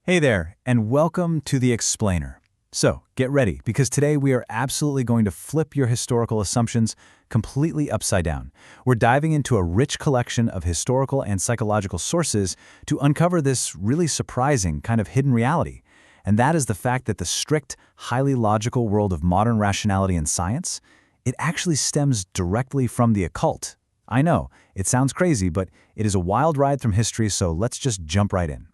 Hey there, and welcome to The Explainer. So, get ready, because today we are absolutely going to flip your historical assumptions completely upside down. We're diving into a rich collection of historical and psychological sources to uncover this really surprising kind of hidden reality. And that is the fact that the strict, highly logical world of modern rationality and science, it actually stems directly from the occult. I know, it sounds crazy, but it is a wild ride from history, so let's just jump right in.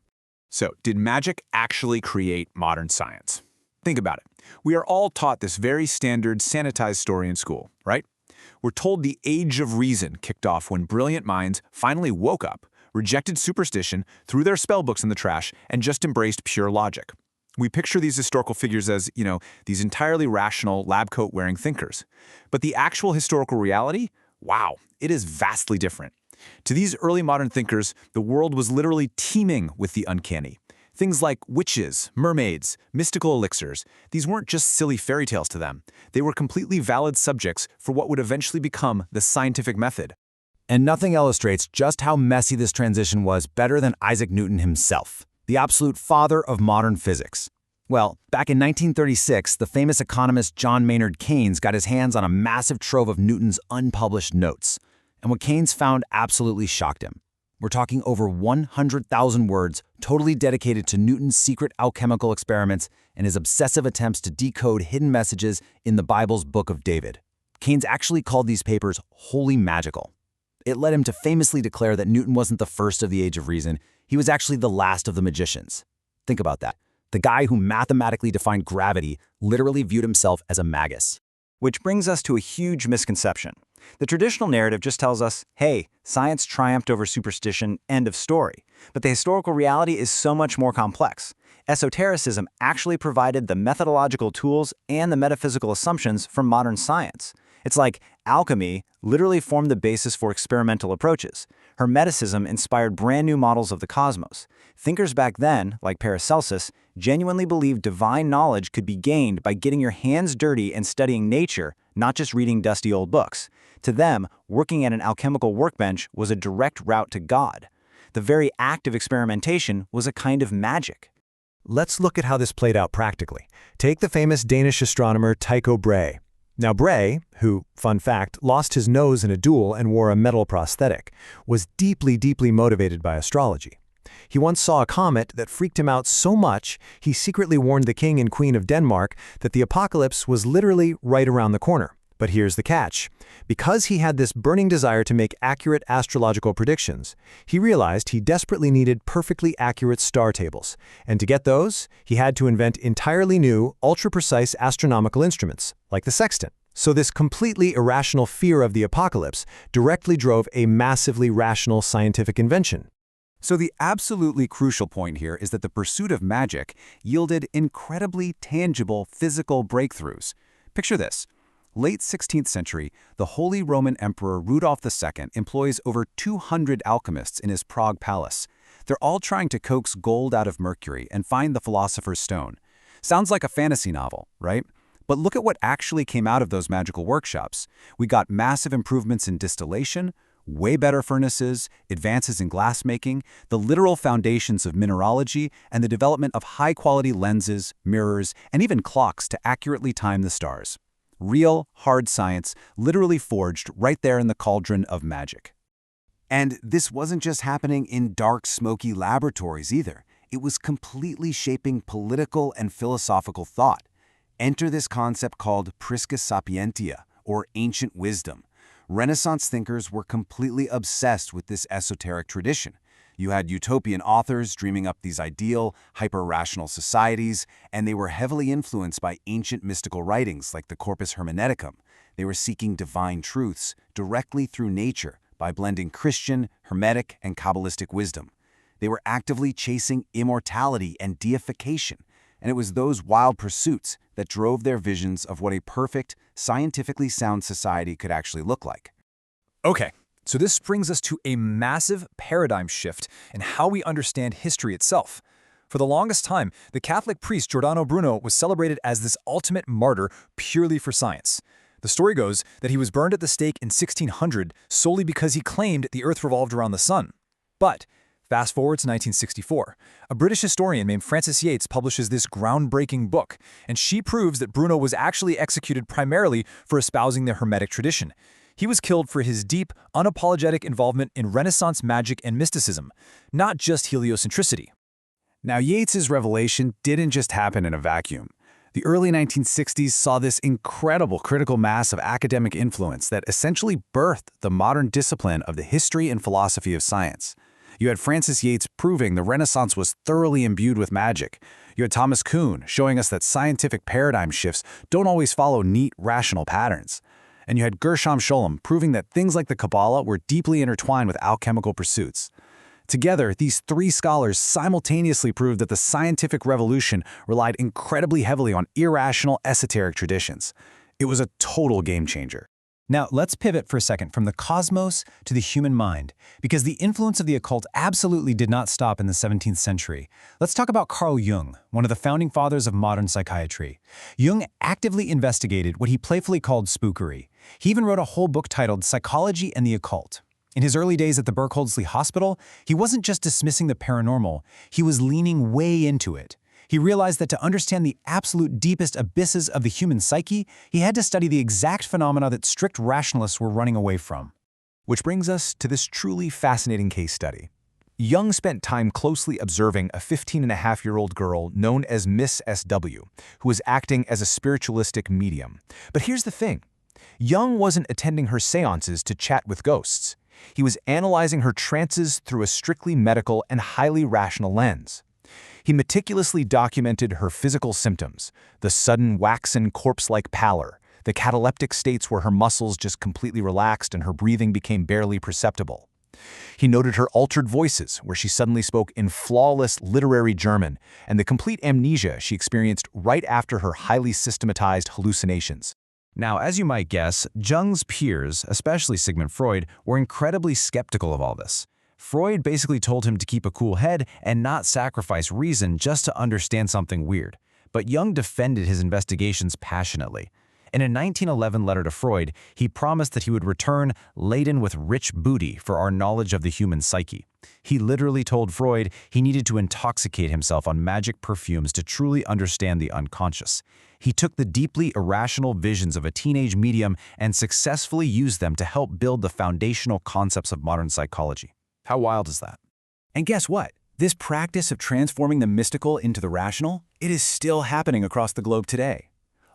So, did magic actually create modern science? Think about it. We are all taught this very standard, sanitized story in school, right? We're told the age of reason kicked off when brilliant minds finally woke up, rejected superstition, threw their spell books in the trash, and just embraced pure logic. We picture these historical figures as, these entirely rational, lab coat-wearing thinkers. But the actual historical reality? Wow, it is vastly different. To these early modern thinkers, the world was literally teeming with the uncanny. Things like witches, mermaids, mystical elixirs, these weren't just silly fairy tales to them. They were completely valid subjects for what would eventually become the scientific method. And nothing illustrates just how messy this transition was better than Isaac Newton himself, the absolute father of modern physics. Well, back in 1936, the famous economist John Maynard Keynes got his hands on a massive trove of Newton's unpublished notes. And what Keynes found absolutely shocked him. We're talking over 100,000 words totally dedicated to Newton's secret alchemical experiments and his obsessive attempts to decode hidden messages in the Bible's Book of David. Keynes actually called these papers wholly magical. It led him to famously declare that Newton wasn't the first of the Age of Reason, he was actually the last of the magicians. Think about that. The guy who mathematically defined gravity literally viewed himself as a magus. Which brings us to a huge misconception. The traditional narrative just tells us, hey, science triumphed over superstition, end of story. But the historical reality is so much more complex. Esotericism actually provided the methodological tools and the metaphysical assumptions from modern science. It's like alchemy literally formed the basis for experimental approaches. Hermeticism inspired brand new models of the cosmos. Thinkers back then, like Paracelsus, genuinely believed divine knowledge could be gained by getting your hands dirty and studying nature, not just reading dusty old books. To them, working at an alchemical workbench was a direct route to God. The very act of experimentation was a kind of magic. Let's look at how this played out practically. Take the famous Danish astronomer Tycho Brahe. Now Brahe, who, fun fact, lost his nose in a duel and wore a metal prosthetic, was deeply motivated by astrology. He once saw a comet that freaked him out so much, he secretly warned the king and queen of Denmark that the apocalypse was literally right around the corner. But here's the catch. Because he had this burning desire to make accurate astrological predictions, he realized he desperately needed perfectly accurate star tables. And to get those, he had to invent entirely new, ultra-precise astronomical instruments, like the sextant. So this completely irrational fear of the apocalypse directly drove a massively rational scientific invention. So the absolutely crucial point here is that the pursuit of magic yielded incredibly tangible physical breakthroughs. Picture this. Late 16th century, the Holy Roman Emperor Rudolf II employs over 200 alchemists in his Prague palace. They're all trying to coax gold out of mercury and find the philosopher's stone. Sounds like a fantasy novel, right? But look at what actually came out of those magical workshops. We got massive improvements in distillation, way better furnaces, advances in glassmaking, the literal foundations of mineralogy, and the development of high-quality lenses, mirrors, and even clocks to accurately time the stars. Real, hard science, literally forged right there in the cauldron of magic. And this wasn't just happening in dark, smoky laboratories either. It was completely shaping political and philosophical thought. Enter this concept called prisca sapientia, or ancient wisdom. Renaissance thinkers were completely obsessed with this esoteric tradition. You had utopian authors dreaming up these ideal, hyper-rational societies, and they were heavily influenced by ancient mystical writings like the Corpus Hermeticum. They were seeking divine truths directly through nature by blending Christian, Hermetic, and Kabbalistic wisdom. They were actively chasing immortality and deification, and it was those wild pursuits that drove their visions of what a perfect, scientifically sound society could actually look like. Okay. So this brings us to a massive paradigm shift in how we understand history itself. For the longest time, the Catholic priest Giordano Bruno was celebrated as this ultimate martyr purely for science. The story goes that he was burned at the stake in 1600 solely because he claimed the Earth revolved around the sun. But Fast forward to 1964. A British historian named Frances Yates publishes this groundbreaking book, and she proves that Bruno was actually executed primarily for espousing the Hermetic tradition. He was killed for his deep, unapologetic involvement in Renaissance magic and mysticism, not just heliocentricity. Now, Yates's revelation didn't just happen in a vacuum. The early 1960s saw this incredible critical mass of academic influence that essentially birthed the modern discipline of the history and philosophy of science. You had Frances Yates proving the Renaissance was thoroughly imbued with magic. You had Thomas Kuhn showing us that scientific paradigm shifts don't always follow neat, rational patterns. And you had Gershom Scholem proving that things like the Kabbalah were deeply intertwined with alchemical pursuits. Together, these three scholars simultaneously proved that the scientific revolution relied incredibly heavily on irrational, esoteric traditions. It was a total game changer. Now, let's pivot for a second from the cosmos to the human mind, because the influence of the occult absolutely did not stop in the 17th century. Let's talk about Carl Jung, one of the founding fathers of modern psychiatry. Jung actively investigated what he playfully called spookery. He even wrote a whole book titled Psychology and the Occult. In his early days at the Berkholdsley Hospital, he wasn't just dismissing the paranormal, he was leaning way into it. He realized that to understand the absolute deepest abysses of the human psyche, he had to study the exact phenomena that strict rationalists were running away from. Which brings us to this truly fascinating case study. Jung spent time closely observing a 15-and-a-half-year-old girl known as Miss SW, who was acting as a spiritualistic medium. But here's the thing. Jung wasn't attending her seances to chat with ghosts. He was analyzing her trances through a strictly medical and highly rational lens. He meticulously documented her physical symptoms, the sudden waxen corpse-like pallor, the cataleptic states where her muscles just completely relaxed and her breathing became barely perceptible. He noted her altered voices, where she suddenly spoke in flawless literary German, and the complete amnesia she experienced right after her highly systematized hallucinations. Now, as you might guess, Jung's peers, especially Sigmund Freud, were incredibly skeptical of all this. Freud basically told him to keep a cool head and not sacrifice reason just to understand something weird. But Jung defended his investigations passionately. In a 1911 letter to Freud, he promised that he would return laden with rich booty for our knowledge of the human psyche. He literally told Freud he needed to intoxicate himself on magic perfumes to truly understand the unconscious. He took the deeply irrational visions of a teenage medium and successfully used them to help build the foundational concepts of modern psychology. How wild is that? And guess what? This practice of transforming the mystical into the rational, it is still happening across the globe today.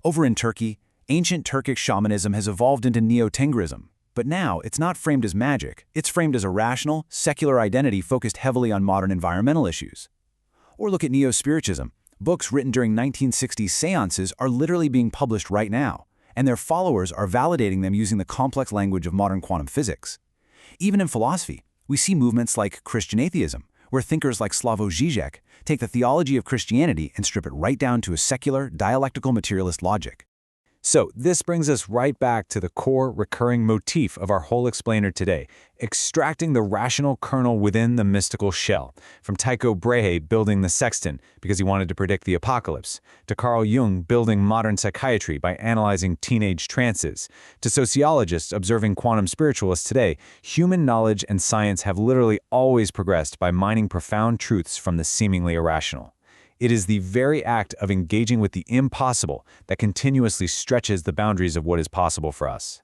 Over in Turkey, ancient Turkic shamanism has evolved into neo-Tengrism. But now, it's not framed as magic, it's framed as a rational, secular identity focused heavily on modern environmental issues. Or look at neo-spiritism. Books written during 1960s seances are literally being published right now, and their followers are validating them using the complex language of modern quantum physics. Even in philosophy, we see movements like Christian atheism, where thinkers like Slavoj Žižek take the theology of Christianity and strip it right down to a secular, dialectical materialist logic. So this brings us right back to the core recurring motif of our whole explainer today, extracting the rational kernel within the mystical shell, from Tycho Brahe building the sextant because he wanted to predict the apocalypse, to Carl Jung building modern psychiatry by analyzing teenage trances, to sociologists observing quantum spiritualists today. Human knowledge and science have literally always progressed by mining profound truths from the seemingly irrational. It is the very act of engaging with the impossible that continuously stretches the boundaries of what is possible for us.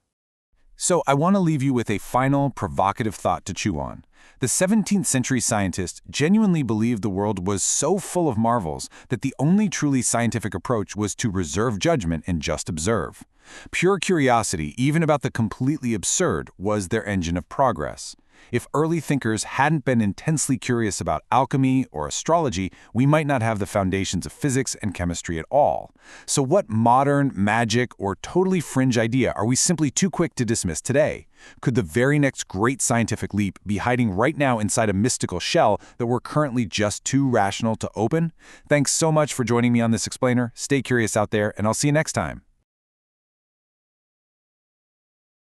So I want to leave you with a final, provocative thought to chew on. The 17th century scientists genuinely believed the world was so full of marvels that the only truly scientific approach was to reserve judgment and just observe. Pure curiosity, even about the completely absurd, was their engine of progress. If early thinkers hadn't been intensely curious about alchemy or astrology, we might not have the foundations of physics and chemistry at all. So what modern, magic, or totally fringe idea are we simply too quick to dismiss today? Could the very next great scientific leap be hiding right now inside a mystical shell that we're currently just too rational to open? Thanks so much for joining me on this explainer. Stay curious out there, and I'll see you next time.